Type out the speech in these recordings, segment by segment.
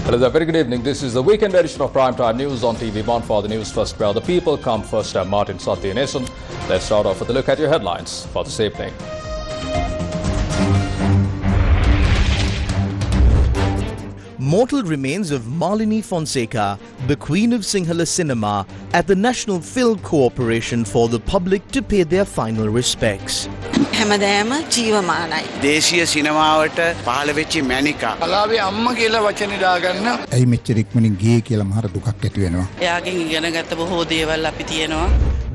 Hello there, very good evening. This is the weekend edition of Primetime News on TV1 for the Newsfirst, where the people come first. I'm Martin Satyanesan. Let's start off with a look at your headlines for this evening. Mortal remains of Malini Fonka, the Queen of Sinhala cinema, at the National Film Corporation for the public to pay their final respects. හැමදෑම ජීවමානයි. දේශීය සිනමාවට පහළ වෙච්ච මැනිකා. කලාවේ අම්මා කියලා වචනේ දාගන්න. ඇයි මෙච්චර ඉක්මනින් ගියේ කියලා මහර දුකක් ඇති වෙනවා. එයාගෙන් ඉගෙනගත්ත බොහෝ දේවල් අපි තියෙනවා.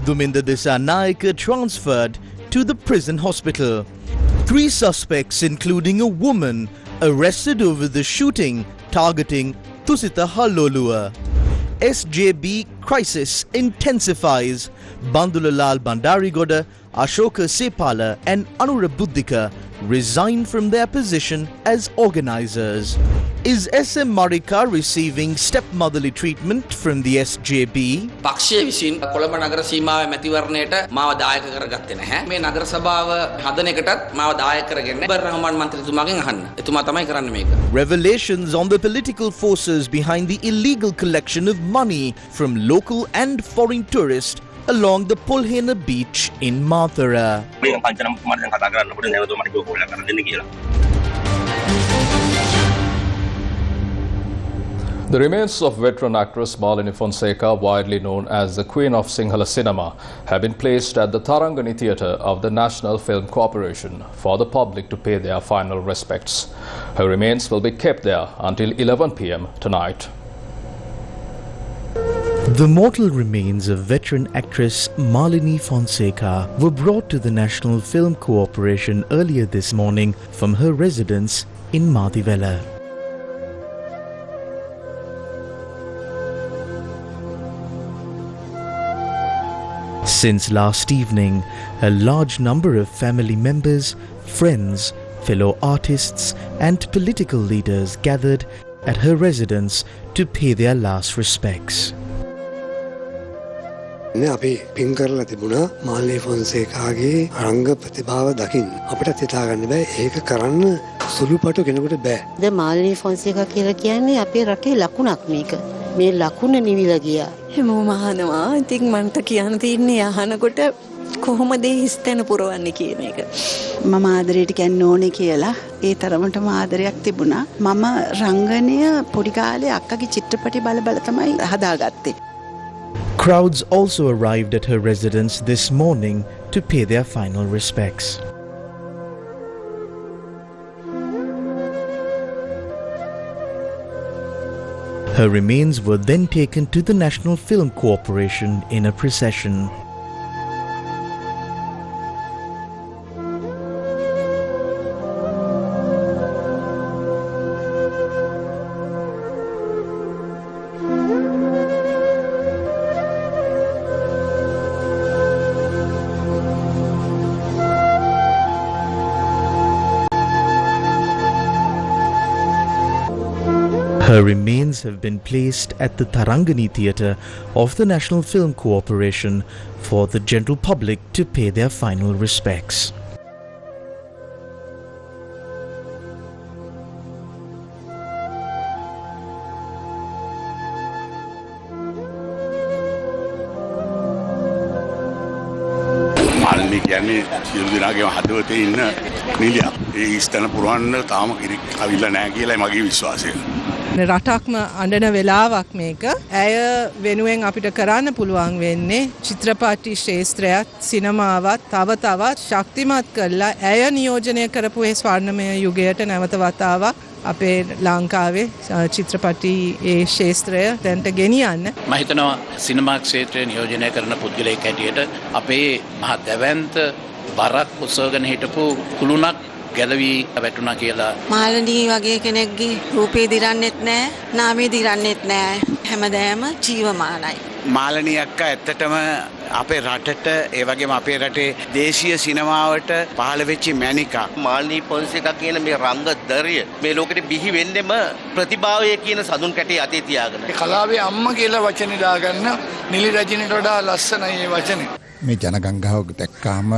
Duminda Dissanayaka transferred to the prison hospital. 3 suspects, including a woman, arrested over the shooting targeting Thusita Halolua. SJB crisis intensifies. Bandulalal Bandarigoda, Ashoka Sepala and Anura Buddhika resign from their position as organizers. Is SM Marika receiving stepmotherly treatment from the SJB? පක්ෂයේ විසින් කොළඹ නගර සීමාවේ මැතිවරණයට මාව දායක කරගත්තේ නැහැ. මේ නගර සභාව හදන එකටත් මාව දායක කරගෙන ඉබර් රහමාන් මන්ත්‍රීතුමාගෙන් අහන්න. එතුමා තමයි කරන්නේ මේක. Revelations on the political forces behind the illegal collection of money from local and foreign tourists along the Polhena beach in Mathura. The remains of veteran actress Malini Fonka, widely known as the Queen of Sinhala cinema, have been placed at the Tarangani Theatre of the National Film Corporation for the public to pay their final respects. Her remains will be kept there until 11 p.m. tonight. The mortal remains of veteran actress Malini Fonka were brought to the National Film Corporation earlier this morning from her residence in Madivela. Since last evening, a large number of family members, friends, fellow artists and political leaders gathered at her residence to pay their last respects. අපි පින් කරලා තිබුණා මාලිනී ෆොන්සේකාගේ රංග ප්‍රතිභාව දකින්න අපිට හිතා ගන්න බෑ ඒක කරන්න සුළුපටු කෙනෙකුට බෑ. ද මාලිනී ෆොන්සේකා කියලා කියන්නේ අපේ රටේ ලකුණක් මේක. මේ ලකුණ නිවිලා ගියා. හැමෝම අහනවා. ඉතින් මන්ට කියන්න තියෙන්නේ අහනකොට කොහොමද හිස්තැන පුරවන්නේ කියන එක. මම ආදරයට කියන්න ඕනේ කියලා ඒ තරමටම ආදරයක් තිබුණා. මම රංගනය පොඩි කාලේ අක්කගේ චිත්‍රපටි බල බල තමයි හදාගත්තේ. Crowds also arrived at her residence this morning to pay their final respects. Her remains were then taken to the National Film Corporation in a procession. Her remains have been placed at the Tarangani Theatre of the National Film Corporation for the general public to pay their final respects. Malini කියන්නේ සියලු දෙනාගේම හදවතේ ඉන්න නිලියක්. ඒ ස්ථන පුරවන්න තාම කිරික් අවිල්ල නැහැ කියලායි මගේ විශ්වාසය. රටක්ම අඬන වෙලාවක් මේක. ඇය වෙනුවෙන් අපිට කරන්න පුළුවන් වෙන්නේ චිත්‍රපටි ශාස්ත්‍රයත් සිනමාවත් තව තවත් ශක්තිමත් කරලා ඇය නියෝජනය කරපු ඒ ස්වර්ණමය යුගයට නැවත වතාවක් අපේ ලංකාවේ චිත්‍රපටි ඒ ශාස්ත්‍රය දැන්ට ගෙනියන්න. මම හිතනවා සිනමා ක්ෂේත්‍රයේ නියෝජනය කරන පුද්ගලයෙක් හැටියට අපේ මහ දැවැන්ත බරක් උසවගෙන හිටපු කුළුණක් ගැලවි වැටුණා කියලා. මාලිනී වගේ කෙනෙක්ගේ රූපේ දිරන්නෙත් නැහැ, නාමේ දිරන්නෙත් නැහැ. හැමදෑම ජීවමානයි. මාලිනී අක්කා ඇත්තටම අපේ රටට ඒ වගේම අපේ රටේ දේශීය සිනමාවට පහළ වෙච්ච මැනිකා. මාලිනී ෆොන්සේකා කියන මේ රංගදරිය මේ ලෝකෙට බිහි වෙන්නෙම ප්‍රතිභාවය කියන සඳුන් කැටේ අතේ තියාගෙන. කලාවේ අම්මා කියලා වචනේ දාගන්න නිලි රජිනට වඩා ලස්සනයි මේ වචනේ. මේ ජනගංගාව දැක්කාම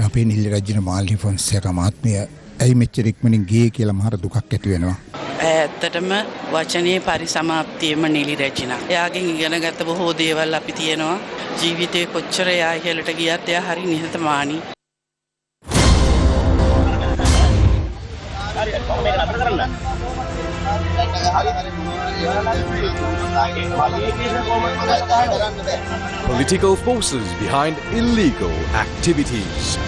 අපේ නිලි රජින මාලිනී ෆොන්සේකා මාත්මිය ඇයි මෙච්චර ඉක්මනින් ගියේ කියලා මහර දුකක් ඇති වෙනවා. ඇත්තටම වචනේ පරිසමාප්තියම නිලි රැජිනා. එයාගෙන් ඉගෙන ගත්ත බොහෝ දේවල් අපි තියෙනවා. ජීවිතේ කොච්චර එයා ඉහළට ගියත් එයා හරි නිහතමානී. Political forces behind illegal activities.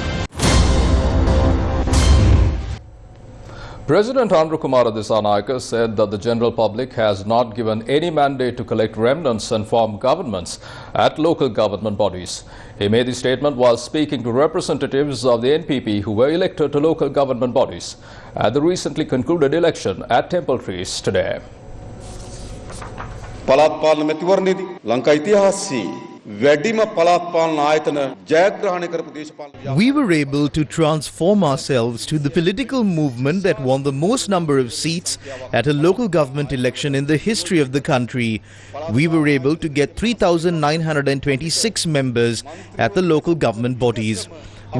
President Andrew Kumar Dissanayaka said that the general public has not given any mandate to collect remnants and form governments at local government bodies. He made the statement while speaking to representatives of the NPP who were elected to local government bodies at the recently concluded election at Temple Trees today. පළාත් පාලන මැතිවරණයේදී ලංකා ඉතිහාසයේ වැඩිම පළාත් පාලන ආයතන ජයග්‍රහණය කරපු දේශපාලන We were able to transform ourselves to the political movement that won the most number of seats at a local government election in the history of the country. We were able to get 3,926 members at the local government bodies.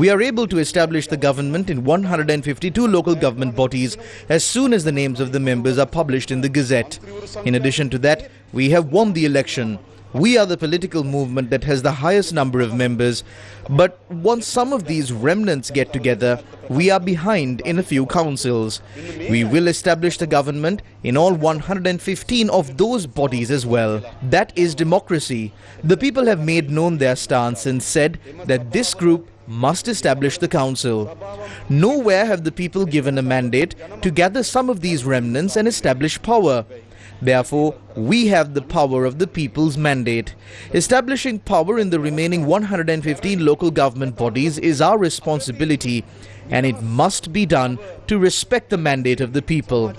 We are able to establish the government in 152 local government bodies as soon as the names of the members are published in the Gazette. In addition to that, we have won the election. We are the political movement that has the highest number of members, but once some of these remnants get together, we are behind in a few councils. We will establish the government in all 115 of those bodies as well. That is democracy. The people have made known their stance and said that this group must establish the council. Nowhere have the people given a mandate to gather some of these remnants and establish power. Therefore, we have the power of the people's mandate. Establishing power in the remaining 115 local government bodies is our responsibility, and it must be done to respect the mandate of the people.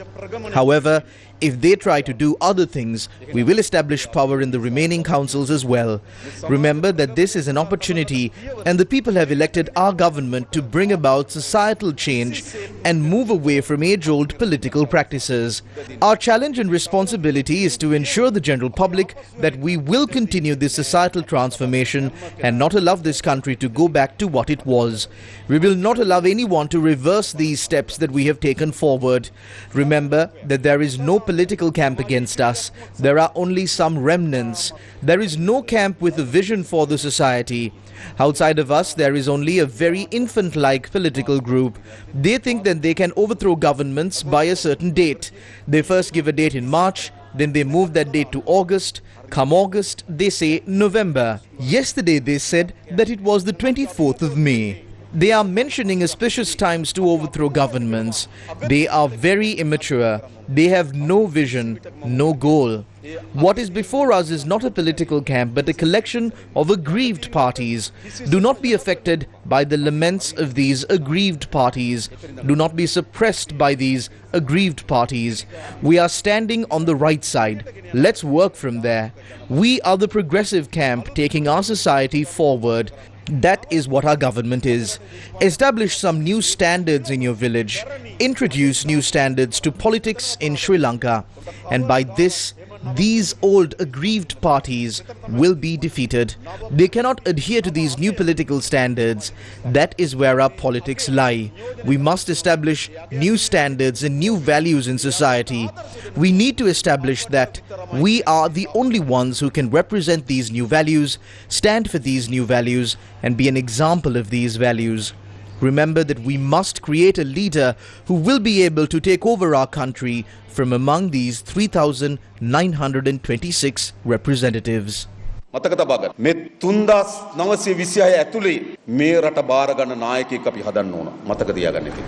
However, if they try to do other things, we will establish power in the remaining councils as well. Remember that this is an opportunity, and the people have elected our government to bring about societal change and move away from age-old political practices. Our challenge and responsibility is to ensure the general public that we will continue this societal transformation and not allow this country to go back to what it was. We will not allow anyone to reverse these steps that we have taken forward. Remember that there is no political camp against us. There are only some remnants. There is no camp with a vision for the society. Outside of us, there is only a very infant-like political group. They think that they can overthrow governments by a certain date. They first give a date in March, then they move that date to August. Come August, they say November. Yesterday they said that it was the 24th of May. They are mentioning auspicious times to overthrow governments. They are very immature. They have no vision, no goal. What is before us is not a political camp, but a collection of aggrieved parties. Do not be affected by the laments of these aggrieved parties. Do not be suppressed by these aggrieved parties. We are standing on the right side. Let's work from there. We are the progressive camp taking our society forward. That is what our government is. Establish some new standards in your village. Introduce new standards to politics in Sri Lanka. And by this, these old aggrieved parties will be defeated. They cannot adhere to these new political standards. That is where our politics lie. We must establish new standards and new values in society. We need to establish that we are the only ones who can represent these new values, stand for these new values, and be an example of these values. Remember that we must create a leader who will be able to take over our country from among these 3,926 representatives. මතක තබා ගන්න. මේ 3926 ඇතුලේ මේ රට බාර ගන්න නායකයෙක් අපි හදන්න ඕන. මතක තියාගන්න ඉතින්.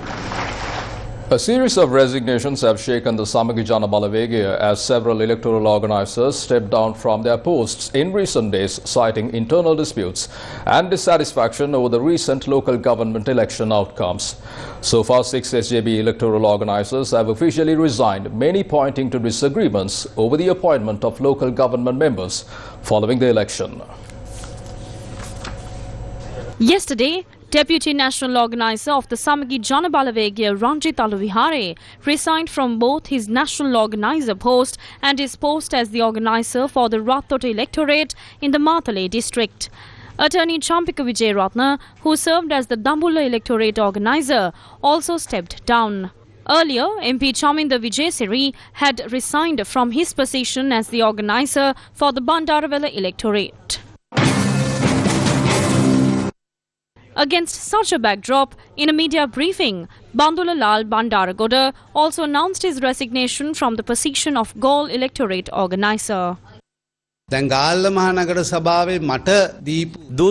A series of resignations have shaken the Samagi Jana Balawegaya as several electoral organizers stepped down from their posts in recent days, citing internal disputes and dissatisfaction over the recent local government election outcomes. So far, 6 SJB electoral organizers have officially resigned, many pointing to disagreements over the appointment of local government members following the election. Yesterday, Deputy National Organizer of the Samagi Jana Balawegaya Ranjit Aluvihare resigned from both his National Organizer post and his post as the organizer for the Rathota electorate in the Matale district. Attorney Champika Vijayratna, who served as the Dambulla electorate organizer, also stepped down. Earlier, MP Chaminda Vijayasiri had resigned from his position as the organizer for the Bandarawala electorate. Against such a backdrop, in a media briefing, Bandula Lal Bandaragoda also announced his resignation from the position of Gaul electorate organizer. Those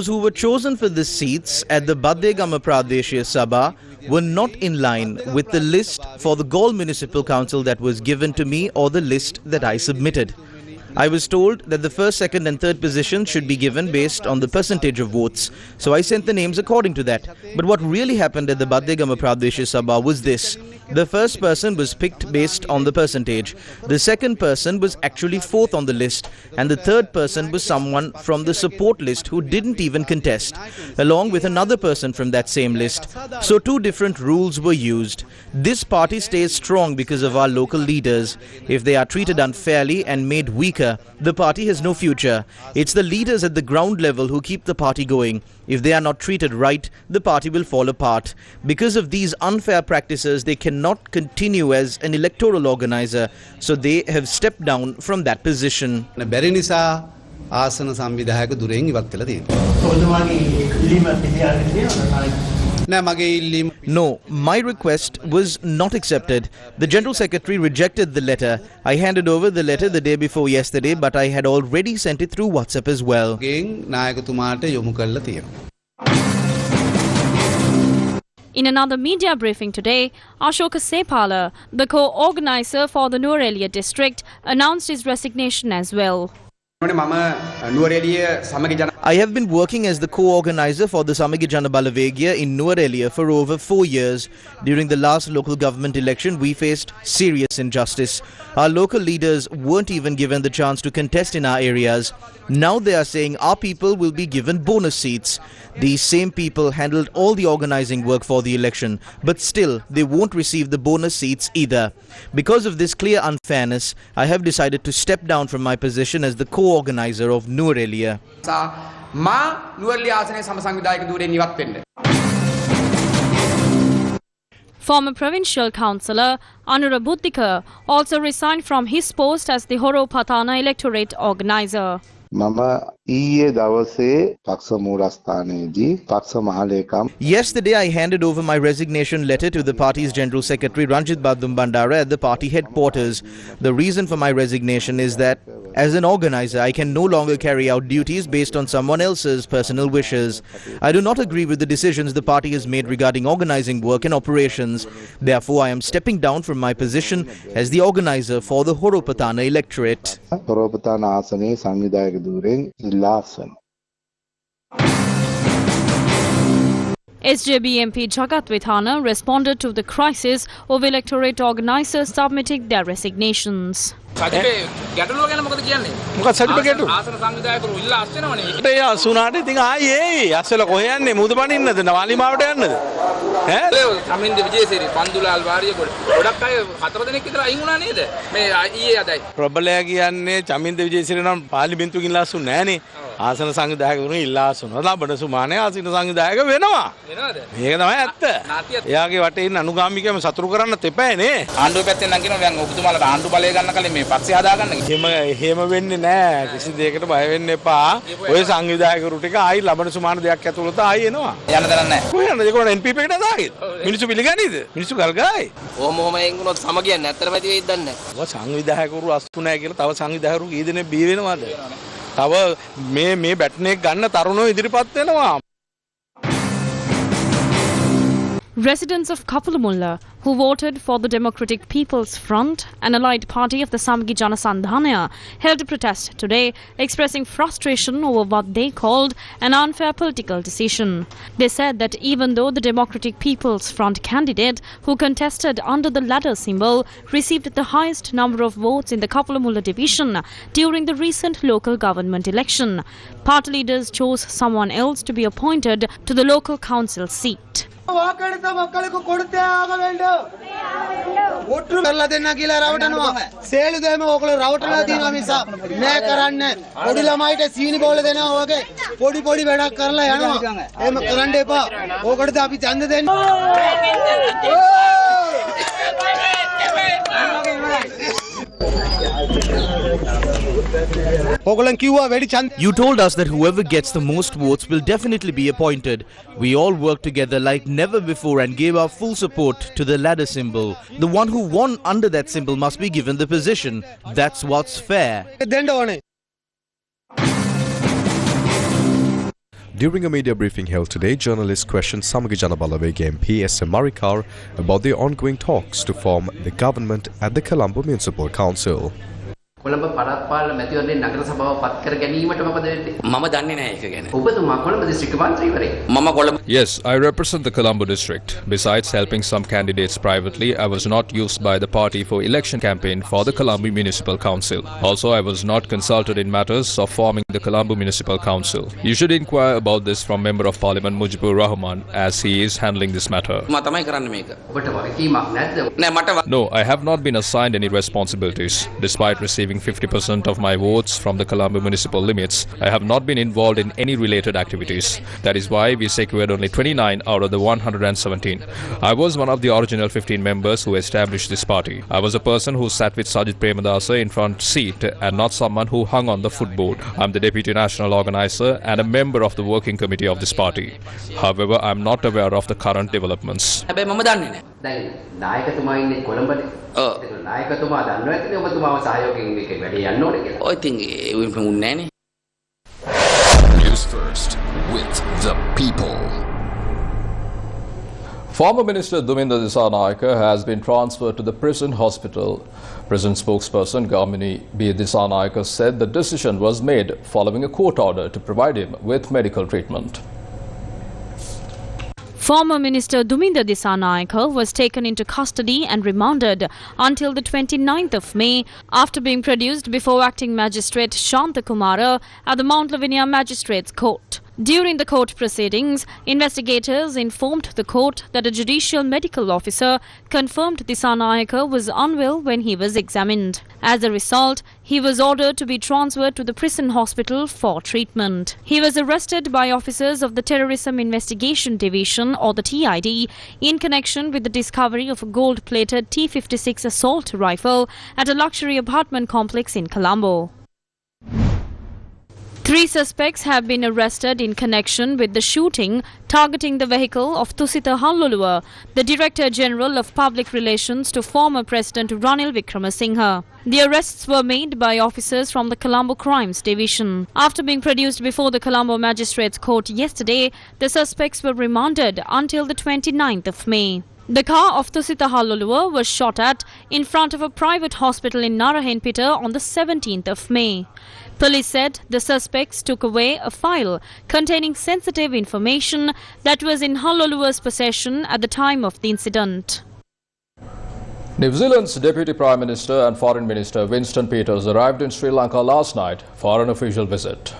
who were chosen for the seats at the Baddegama Pradeshya Sabha were not in line with the list for the Gaul Municipal Council that was given to me or the list that I submitted. I was told that the first, second and third position should be given based on the percentage of votes. So I sent the names according to that. But what really happened at the Baddegama Pradeshya Sabha was this. The first person was picked based on the percentage. The second person was actually fourth on the list. And the third person was someone from the support list who didn't even contest, along with another person from that same list. So two different rules were used. This party stays strong because of our local leaders. If they are treated unfairly and made weaker, the party has no future. It's the leaders at the ground level who keep the party going. If they are not treated right, the party will fall apart. Because of these unfair practices, they cannot continue as an electoral organizer. So they have stepped down from that position. No, my request was not accepted. The General Secretary rejected the letter. I handed over the letter the day before yesterday, but I had already sent it through WhatsApp as well. In another media briefing today, Ashoka Sepala, the co-organizer for the Nuwara district, announced his resignation as well. I have been working as the co-organizer for the Samagi Jana Balawegya in Nuwara for over 4 years. During the last local government election, we faced serious injustice. Our local leaders weren't even given the chance to contest in our areas. Now they are saying our people will be given bonus seats. These same people handled all the organizing work for the election, but still they won't receive the bonus seats either. Because of this clear unfairness, I have decided to step down from my position as the co-organizer of Nuwara. Former provincial councillor Anura Buddhika also resigned from his post as the Horo Patana electorate organizer. Yesterday, I handed over my resignation letter to the party's General Secretary Ranjit Badum Bandara at the party headquarters. The reason for my resignation is that, as an organizer, I can no longer carry out duties based on someone else's personal wishes. I do not agree with the decisions the party has made regarding organizing work and operations. Therefore, I am stepping down from my position as the organizer for the Horopatana electorate. SJB MP Jagat Vithana responded to the crisis of electorate organizers submitting their resignations. ආසන සංවිධායකවරුන් ඉල්ලා අසනවා ලබන සුමානේ ආසන සංවිධායක වෙනවා මේක තමයි ඇත්ත එයාගේ වටේ ඉන්න අනුගාමිකයම සතුරු කරන්න තෙපෑනේ ආණ්ඩුව පැත්තෙන් නම් කියනවා දැන් ඔබතුමාලට ආණ්ඩු බලය ගන්න කලින් මේ පක්ෂය හදාගන්න එහෙම වෙන්නේ නැහැ කිසි දෙයකට බය වෙන්න එපා ඔය සංවිධායකවරු ටික ආයි ලබන සුමාන දෙයක් ඇතුළත ආයි එනවා යන්න දරන්නේ නැහැ කොහෙන්ද ඒකෝන NPP එකට දාගෙන මිනිස්සු පිළිගන්නේද මිනිස්සු ගල්ගායි ඕම එංගුනොත් සම කියන්නේ ඇත්තටම ඇති වෙයිද දන්නේ නැහැ ඔය සංවිධායකවරු අස්තු නැහැ කියලා තව සංවිධායකවරු කී දෙනෙක් බී වෙනවද තව මේ බැට්නේ ගන්න තරුණෝ ඉදිරිපත් වෙනවා. Residents of Kapulamulla, who voted for the Democratic People's Front, an allied party of the Samagi Jana Sandhana, held a protest today, expressing frustration over what they called an unfair political decision. They said that even though the Democratic People's Front candidate, who contested under the ladder symbol, received the highest number of votes in the Kapulamulla division during the recent local government election, party leaders chose someone else to be appointed to the local council seat. வாக்கெடுத்த மக்களுக்கு கொடுத்தே ஆக வேண்டும் ஒற்று කරලා දෙන්න කියලා රවටනවා සේලුදේම ඕගොල්ලෝ රවටලා තියෙනවා මිසා නෑ කරන්නේ පොඩි ළමයිට සීනි බෝල දෙනවා වගේ පොඩි පොඩි වැඩක් කරලා යනවා එහෙම කරන්න එපා ඕකටද අපි ඡන්ද දෙන්නේ You told us that whoever gets the most votes will definitely be appointed. We all worked together like never before and gave our full support to the ladder symbol. The one who won under that symbol must be given the position. That's what's fair. During a media briefing held today, journalists questioned Samagi Janabalawega MP S.M. Marikar about the ongoing talks to form the government at the Colombo Municipal Council. Colombo පළාත්පාල මැතිවරණේ නගර සභාව පත් කර ගැනීමට මොකද වෙන්නේ? මම දන්නේ නැහැ ඒක ගැන. ඔබතුමා කොළඹ දිස්ත්‍රික්ක මන්ත්‍රීවරයෙක්. මම Colombo Yes, I represent the Colombo district. Besides helping some candidates privately, I was not used by the party for election campaign for the Colombo Municipal Council. Also, I was not consulted in matters of forming the Colombo Municipal Council. You should inquire about this from Member of Parliament Mujibur Rahman as he is handling this matter. මම තමයි කරන්නේ මේක. ඔබට වගකීමක් නැද්ද? නෑ මට No, I have not been assigned any responsibilities. Despite receiving 50% of my votes from the Colombo municipal limits, I have not been involved in any related activities. That is why we secured only 29 out of the 117. I was one of the original 15 members who established this party. I was a person who sat with Sajid Premadasa in front seat and not someone who hung on the footboard. I'm the deputy national organizer and a member of the working committee of this party. However, I'm not aware of the current developments. හැබැයි මම දන්නේ නැහැ. දැන් නායකතුමා ඉන්නේ කොළඹනේ. ඔව්. ඒක නායකතුමා දන්නවා ඇතිනේ ඔබතුමාව සහයෝගයෙන් මේක වැඩි යන්න ඕනේ කියලා. ඔය ඉතින් ඒ උන්නේ නැනේ. Newsfirst with the people. Former Minister Dhuminda Dissanayaka has been transferred to the prison hospital. Prison spokesperson Malini Fonka said the decision was made following a court order to provide him with medical treatment. Former Minister Dhuminda Dissanayaka was taken into custody and remanded until the 29th of May after being produced before acting magistrate Shanta Kumara at the Mount Lavinia Magistrates Court. During the court proceedings, investigators informed the court that a judicial medical officer confirmed Dissanayaka was unwell when he was examined. As a result, he was ordered to be transferred to the prison hospital for treatment. He was arrested by officers of the Terrorism Investigation Division or the TID in connection with the discovery of a gold-plated T-56 assault rifle at a luxury apartment complex in Colombo. 3 suspects have been arrested in connection with the shooting targeting the vehicle of Thusita Halluluwa, the Director General of Public Relations to former President Ranil Wickremesinghe. The arrests were made by officers from the Colombo Crimes Division. After being produced before the Colombo Magistrates Court yesterday, the suspects were remanded until the 29th of May. The car of Thusita Halluluwa was shot at in front of a private hospital in Narahenpita on the 17th of May. Police said the suspects took away a file containing sensitive information that was in Halluluwa's possession at the time of the incident. New Zealand's Deputy Prime Minister and Foreign Minister Winston Peters arrived in Sri Lanka last night for an official visit.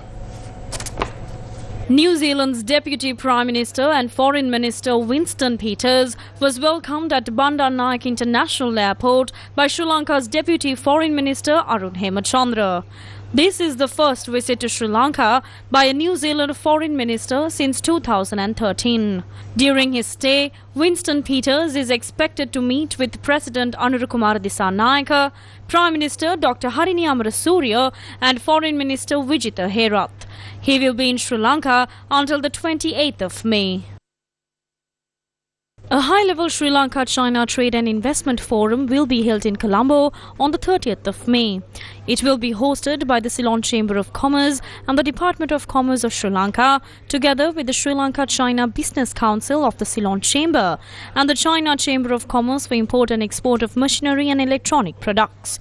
New Zealand's Deputy Prime Minister and Foreign Minister Winston Peters was welcomed at Bandaranaike International Airport by Sri Lanka's Deputy Foreign Minister Arun Hemachandra. This is the first visit to Sri Lanka by a New Zealand Foreign Minister since 2013. During his stay, Winston Peters is expected to meet with President Anurukumara Dissanayaka, Prime Minister Dr. Harini Amarasuriya and Foreign Minister Vijitha Herath. He will be in Sri Lanka until the 28th of May. A high-level Sri Lanka-China Trade and Investment Forum will be held in Colombo on the 30th of May. It will be hosted by the Ceylon Chamber of Commerce and the Department of Commerce of Sri Lanka, together with the Sri Lanka-China Business Council of the Ceylon Chamber and the China Chamber of Commerce for import and export of machinery and electronic products.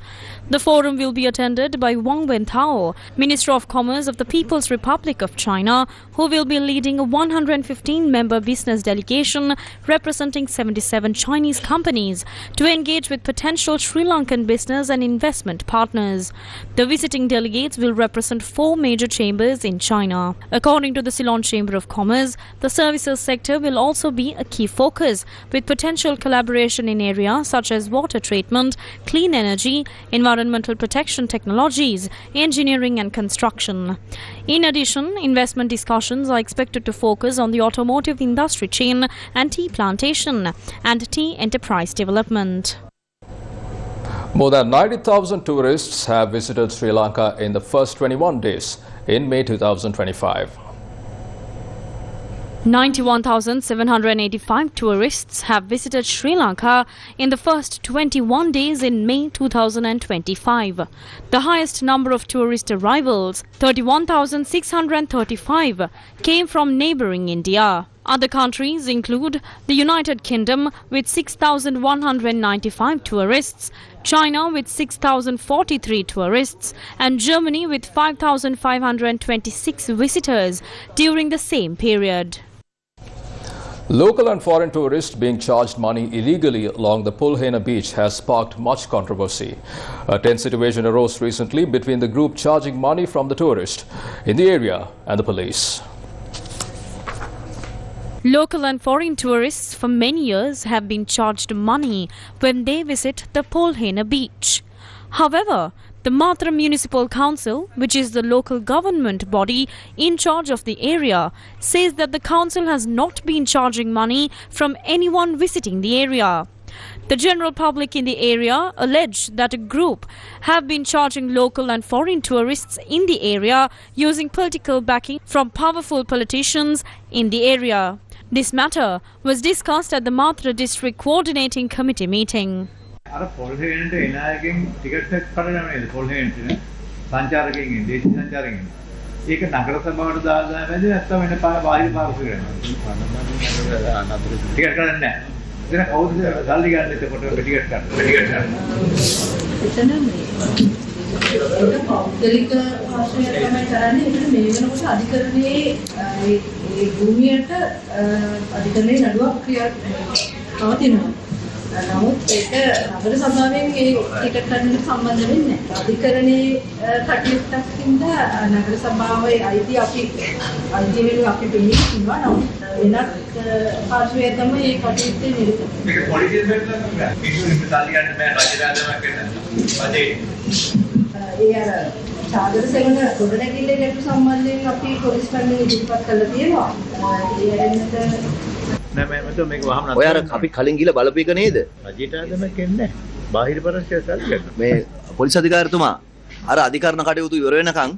The forum will be attended by Wang Wentao, Minister of Commerce of the People's Republic of China, who will be leading a 115-member business delegation representing 77 Chinese companies to engage with potential Sri Lankan business and investment partners. The visiting delegates will represent 4 major chambers in China. According to the Ceylon Chamber of Commerce, the services sector will also be a key focus, with potential collaboration in areas such as water treatment, clean energy, environmental protection technologies, engineering and construction. In addition, investment discussions are expected to focus on the automotive industry chain and tea plantation and tea enterprise development. More than 90,000 tourists have visited Sri Lanka in the first 21 days in May 2025. 91,785 tourists have visited Sri Lanka in the first 21 days in May 2025. The highest number of tourist arrivals, 31,635, came from neighbouring India. Other countries include the United Kingdom with 6,195 tourists, China with 6,043 tourists, and Germany with 5,526 visitors during the same period. Local and foreign tourists being charged money illegally along the Pulhena beach has sparked much controversy. A tense situation arose recently between the group charging money from the tourists in the area and the police. Local and foreign tourists for many years have been charged money when they visit the Pulhena beach. However, the Matra Municipal Council, which is the local government body in charge of the area, says that the council has not been charging money from anyone visiting the area. The general public in the area allege that a group have been charging local and foreign tourists in the area using political backing from powerful politicians in the area. This matter was discussed at the Matra District Coordinating Committee meeting. අර පොල්හෙනට එන අයගෙන් ticket එක කඩනවා නේද පොල්හෙනට සංචාරකයන් ඉන්නේ දේශීය සංචාරකයන් ඉන්නේ. ඒක නගර සභාවට දාලා නැද්ද නැත්නම් වෙන බාහිර පාර්ශ්ව කරනවා. ටිකට් කඩන්නේ නැහැ. එතන කවුද සල්ලි ගන්න එතකොට ටිකට් ගන්න. එතන මේ පෞද්ගලික ආශ්‍රය තමයි කරන්නේ. එතන මේ වෙනකොට අධිකරණයේ ඒ භූමියට අධිකරණයේ නඩුවක් ක්‍රියාත්මක පවතිනවා. නමුත් ඒක නගර සභාවෙන් ඒ ටිකට් ගන්නට සම්බන්ධ වෙන්නේ නැහැ. අධිකරණයේ කටයුත්තක් හින්දා නගර සභාවේ අයිති වෙනුව අපි දෙන්නේ කිව්වා. නමුත් වෙනත් පාර්ශ්වය තමයි ඒ කටයුත්තේ නිරත වෙන්නේ. මේක පොලිසියෙන් වෙන්න මිනිස්සුන්ට සල්ලි ගන්න බෑ රජරාජමක් වෙන්න. ඒ අර සාගර සෙවන ගොඩනැගිල්ලේ ගැටලු සම්බන්ධයෙන් අපි පොලිස් කණ්ඩායම ඉදිරිපත් කළා තියෙනවා. ඒ ඇරෙන්නට ඔය අර අපි කලින් ගිහලා බලපු එක නේද? රජයට ආගමක් එන්නේ බාහිර පරස්ය සල්ලි ගන්න. මේ පොලිස් අධිකාරිතුමා අර අධිකරණ කටයුතු ඉවර වෙනකන්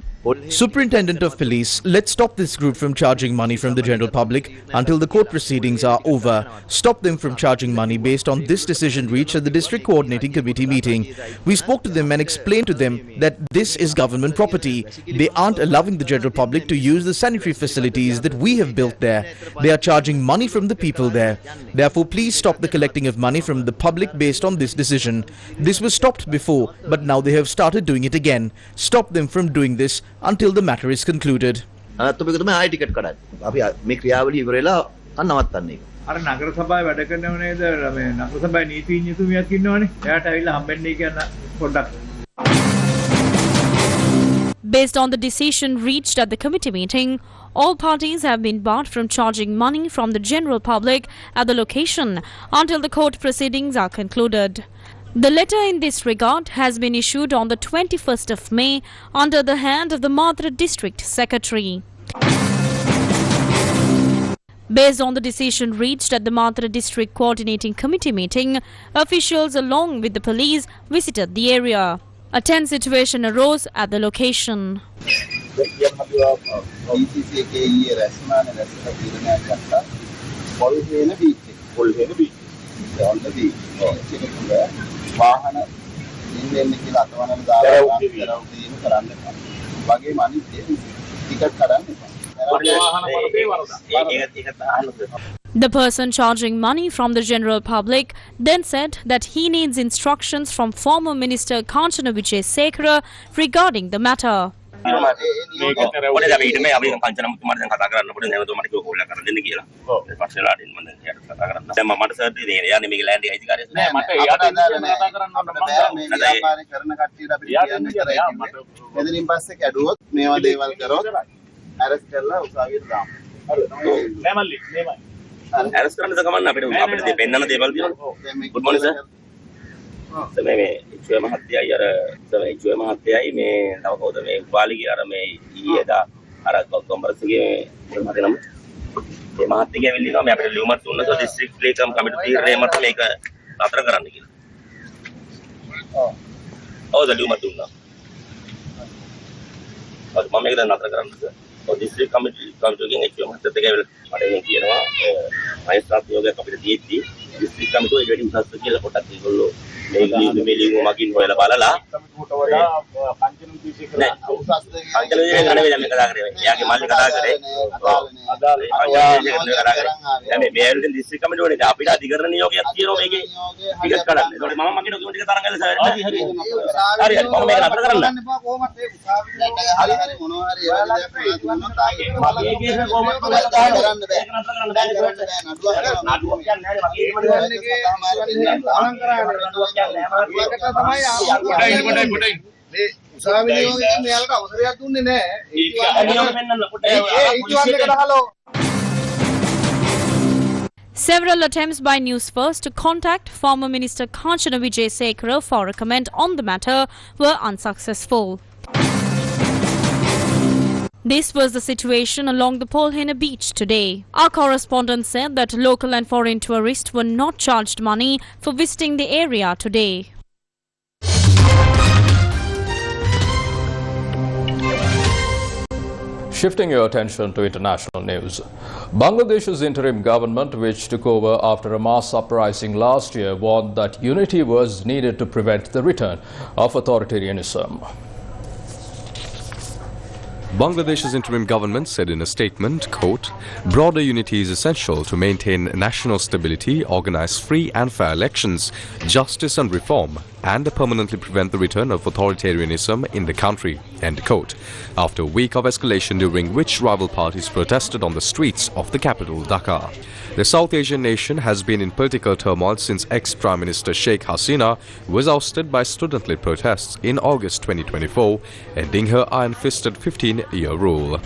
Superintendent of Police, let's stop this group from charging money from the general public until the court proceedings are over. Stop them from charging money based on this decision reached at the District Coordinating Committee meeting. We spoke to them and explained to them that this is government property. They aren't allowing the general public to use the sanitary facilities that we have built there. They are charging money from the people there. Therefore, please stop the collecting of money from the public based on this decision. This was stopped before, but now they have started doing it again. Stop them from doing this until the matter is concluded. අනතුරුක තමයි ආයි ticket කඩන්නේ. අපි මේ ක්‍රියාවලිය ඉවර වෙලා නවත්තන්නේ. අර නගර සභාවේ වැඩ කරනව නේද? මේ නගර සභාවේ නීතිඥතුමියක් ඉන්නවනේ. එයාට ඇවිල්ලා හම්බෙන්නේ කියන පොඩ්ඩක්. Based on the decision reached at the committee meeting, all parties have been barred from charging money from the general public at the location until the court proceedings are concluded. The letter in this regard has been issued on the 21st of May under the hand of the Matra District Secretary. Based on the decision reached at the Matra District Coordinating Committee meeting, officials along with the police visited the area. A tense situation arose at the location. වාහන ඉන්නේ කියලා අතවනන දාලා කරවු දීම කරන්න එපා. වගේම අනිත් ticket කඩන්න එපා. The person charging money from the general public then said that he needs instructions from former Minister Kanchana Wijesekara regarding the matter. පොඩි අපි ඊට මේ අපි පංචන මුතුමාට දැන් කතා කරන්න පොඩි නැවතුමාට කිව්ව කෝල් එකක් කරලා දෙන්න කියලා. ඔව්. ඊට පස්සේ ලාඩින් මම දැන් එයාට කතා කරන්න. දැන් මට සර් දෙන්නේ යන්නේ මේක ලෑන්ඩ් එකයි කාර්යය. නෑ මට එයාට කතා කරන්න ඕන මම මේ ව්‍යාපාරය කරන කට්ටියට අපිට කියන්න කරයි. එදිනින් පස්සේ කැඩුවොත් මේවා දේවල් කරොත් අරෙස්ට් කරලා උසාවියට දාමු. හරි. නෑ මල්ලි මේමයි. අරෙස්ට් කරන්න දකමන්න අපිට දෙපෙන්නන දේවල් තියෙනවා. good morning sir. මේ ඉච්චුවේ මහත්තයයි අර ඉච්චුවේ මහත්තයයි මේ තව කවුද මේ උපාලිගේ අර මේ ඊයේදා අර කොම්බරස්ගේ මහත්තයා නම මේ මහත්තයගේ ඇවිල්ලා මේ අපිට ලියුමක් දුන්නා ඩිස්ට්‍රික්ට් ලේකම් කමිටු තීරණය මත මේක අතර කරන්න කියලා. ඔව් ඔව් දලියුමක් දුන්නා. මම මේක දැන් නතර කරන්න සර්. ඔව් දිස්ත්‍රික් කමිටුවකින් එක්කම හතට ගෑවිලා මට එන්නේ කියනවා මහේස්ත්‍රාත් නියෝගයක් අපිට දීද්දි දිස්ත්‍රික් කමිටුව ඒ වැඩි උසස්ද කියලා පොඩ්ඩක් ඒගොල්ලෝ මේ ලියුම මගින් හොයලා බලලා කමිටුවට වඩා පංචන විශේෂ උසස්ද පංචන විශේෂ ගණනේ දැන් මේ කතා කරේ. එයාගේ මල්ලි කතා කරේ. අදාළ දැන් මේ ඇවිල්ලා දිස්ත්‍රික් කමිටුවනේ අපිට අධිකරණ නියෝගයක් තියෙනවා මේකේ ටිකට් කඩන්න. ඒකට මම මගේ ඩොකියුමන්ට් ටික තරංග ගාලා සර්. හරි මම මේක නතර කරන්න. කොහොමද ඒ උසාවියට හරි මොනවා හරි Several attempts by Newsfirst to contact former Minister Kanchana Wijesekara for a comment on the matter were unsuccessful. This was the situation along the Polhena beach today. Our correspondent said that local and foreign tourists were not charged money for visiting the area today. Shifting your attention to international news. Bangladesh's interim government, which took over after a mass uprising last year, warned that unity was needed to prevent the return of authoritarianism. Bangladesh's interim government said in a statement, quote, broader unity is essential to maintain national stability, organize free and fair elections, justice and reform, and permanently prevent the return of authoritarianism in the country, end quote, after a week of escalation during which rival parties protested on the streets of the capital, Dhaka. The South Asian nation has been in political turmoil since ex-Prime Minister Sheikh Hasina was ousted by student-led protests in August 2024, ending her iron-fisted 15-year rule.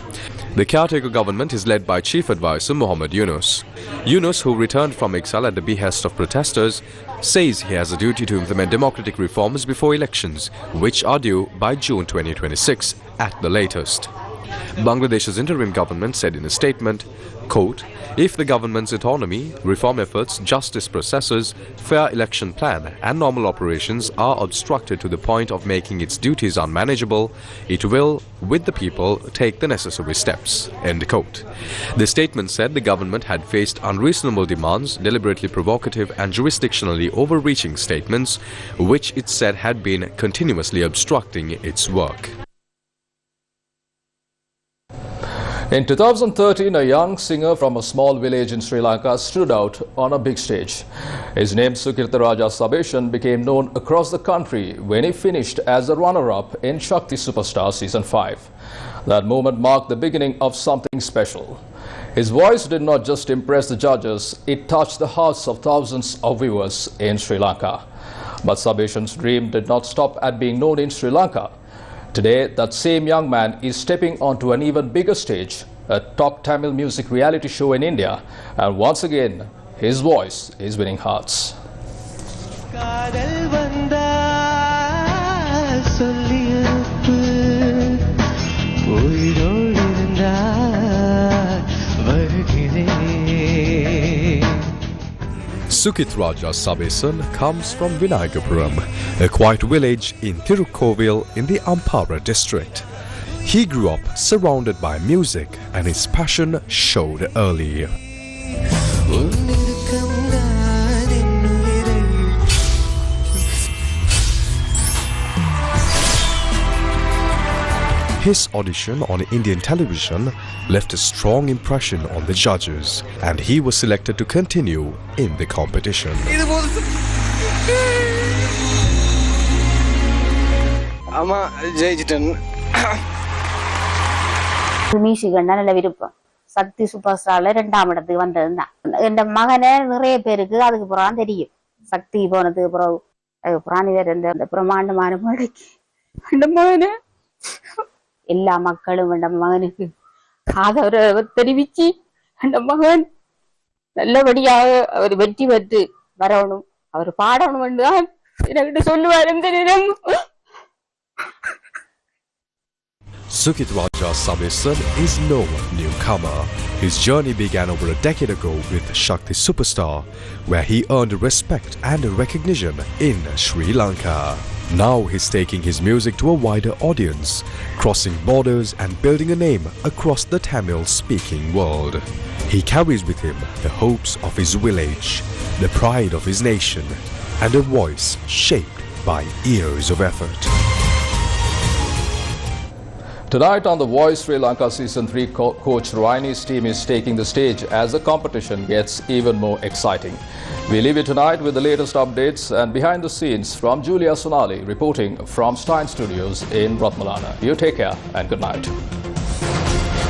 The caretaker government is led by Chief Advisor Muhammad Yunus. Yunus, who returned from exile at the behest of protesters, says he has a duty to implement democratic reforms before elections, which are due by June 2026 at the latest. Bangladesh's interim government said in a statement, quote, if the government's autonomy, reform efforts, justice processes, fair election plan and normal operations are obstructed to the point of making its duties unmanageable, it will, with the people, take the necessary steps, end quote. The statement said the government had faced unreasonable demands, deliberately provocative and jurisdictionally overreaching statements, which it said had been continuously obstructing its work. In 2013, a young singer from a small village in Sri Lanka stood out on a big stage. His name, Sukirtaraja Sabeshan, became known across the country when he finished as a runner-up in Shakti Superstar Season 5. That moment marked the beginning of something special. His voice did not just impress the judges, it touched the hearts of thousands of viewers in Sri Lanka. But Sabeshan's dream did not stop at being known in Sri Lanka. Today, that same young man is stepping onto an even bigger stage, a top Tamil music reality show in India, and once again, his voice is winning hearts. Sukirtaraja Sabeshan comes from Vinayagapuram, a quiet village in Tirukkovil in the Ampara district. He grew up surrounded by music and his passion showed early. His audition on Indian television left a strong impression on the judges, and he was selected to continue in the competition. நல்ல விருப்பம் சக்தி super ஸ்டார்ல 2ஆம் இடத்துக்கு வந்ததுதான். என் மகனை நிறைய பேருக்கு அதுக்கு புறம் தெரியும். சக்தி போனதுக்கு புறம் இந்த பிரமாண்டமான மேடைக்கு அந்த மகனை எல்லா மக்களும் அந்த மகனுக்கு ஆதரவை தெரிவிச்சு அந்த மகன் நல்லபடியாக அவர் வெற்றி பெற்று வரணும், அவர் பாடணும் என்றுதான் என்கிட்ட சொல்லுவார் இந்த நேரம். Sukirtaraja Sabeshan is no newcomer. His journey began over a decade ago with Shakti Superstar, where he earned respect and recognition in Sri Lanka. Now he's taking his music to a wider audience, crossing borders and building a name across the Tamil-speaking world. He carries with him the hopes of his village, the pride of his nation, and a voice shaped by years of effort. Tonight on The Voice, Sri Lanka Season 3 coach Raini's team is taking the stage as the competition gets even more exciting. We leave you tonight with the latest updates and behind the scenes from Julia Sonali reporting from Stein Studios in Ratmalana. You take care and good night.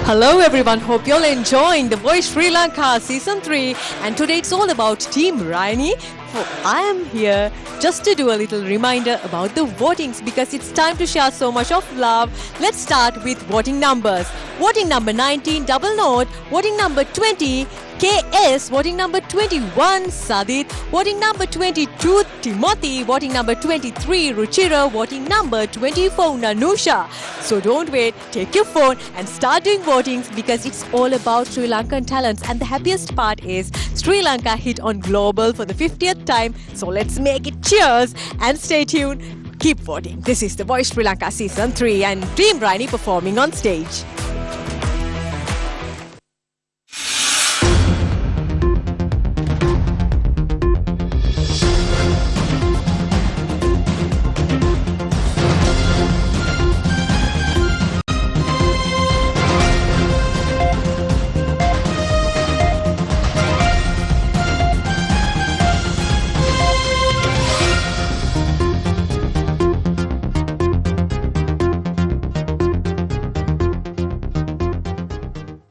Hello everyone, hope you're enjoying The Voice Sri Lanka Season 3, and today it's all about Team Raini. So I am here just to do a little reminder about the votings because it's time to share so much of love. Let's start with voting numbers. Voting number 19, Double Note. Voting number 20, KS. Voting number 21, Sadit. Voting number 22, Timothy. Voting number 23, Ruchira. Voting number 24, Nanusha. So don't wait, take your phone and start doing votings because it's all about Sri Lankan talents. And the happiest part is Sri Lanka hit on global for the 50th time. So let's make it. Cheers and stay tuned. Keep voting. This is The Voice Sri Lanka Season 3 and Team Raini performing on stage.